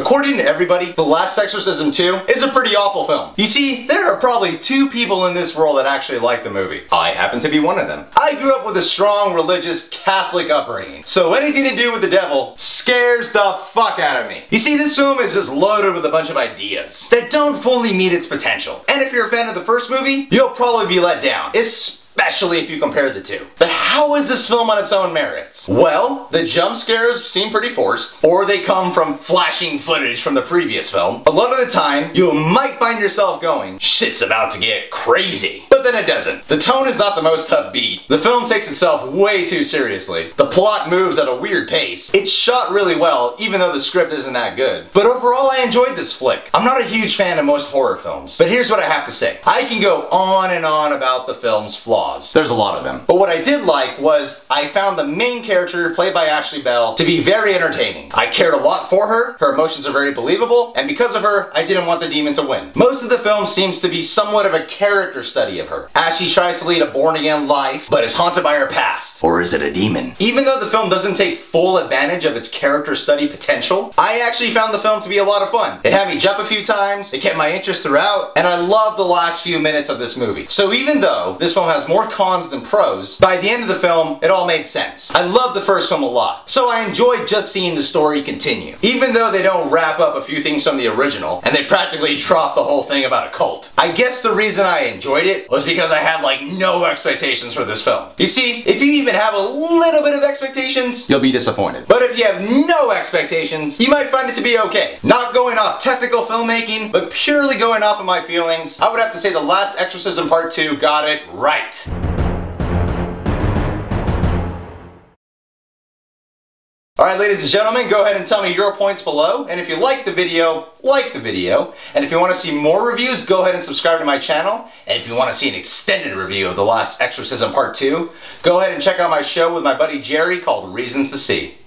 According to everybody, The Last Exorcism 2 is a pretty awful film. You see, there are probably 2 people in this world that actually like the movie. I happen to be one of them. I grew up with a strong religious Catholic upbringing, so anything to do with the devil scares the fuck out of me. You see, this film is just loaded with a bunch of ideas that don't fully meet its potential. And if you're a fan of the first movie, you'll probably be let down, especially if you compare the two. But how is this film on its own merits? Well, the jump scares seem pretty forced, or they come from flashing footage from the previous film. A lot of the time, you might find yourself going, shit's about to get crazy. But then it doesn't. The tone is not the most upbeat. The film takes itself way too seriously. The plot moves at a weird pace. It's shot really well, even though the script isn't that good. But overall, I enjoyed this flick. I'm not a huge fan of most horror films, but here's what I have to say. I can go on and on about the film's flaws. There's a lot of them. But what I did like was I found the main character, played by Ashley Bell, to be very entertaining. I cared a lot for her, her emotions are very believable, and because of her, I didn't want the demon to win. Most of the film seems to be somewhat of a character study of her, as she tries to lead a born-again life, but is haunted by her past. Or is it a demon? Even though the film doesn't take full advantage of its character study potential, I actually found the film to be a lot of fun. It had me jump a few times, it kept my interest throughout, and I loved the last few minutes of this movie. So even though this film has more cons than pros, by the end of the film, it all made sense. I loved the first film a lot, so I enjoyed just seeing the story continue. Even though they don't wrap up a few things from the original, and they practically drop the whole thing about a cult. I guess the reason I enjoyed it was because I had like no expectations for this film. You see, if you even have a little bit of expectations, you'll be disappointed. But if you have no expectations, you might find it to be okay. Not going off technical filmmaking, but purely going off of my feelings, I would have to say The Last Exorcism Part II got it right. Alright, ladies and gentlemen, go ahead and tell me your points below, and if you like the video, and if you want to see more reviews, go ahead and subscribe to my channel, and if you want to see an extended review of The Last Exorcism Part II, go ahead and check out my show with my buddy Jerry called Reasons to See.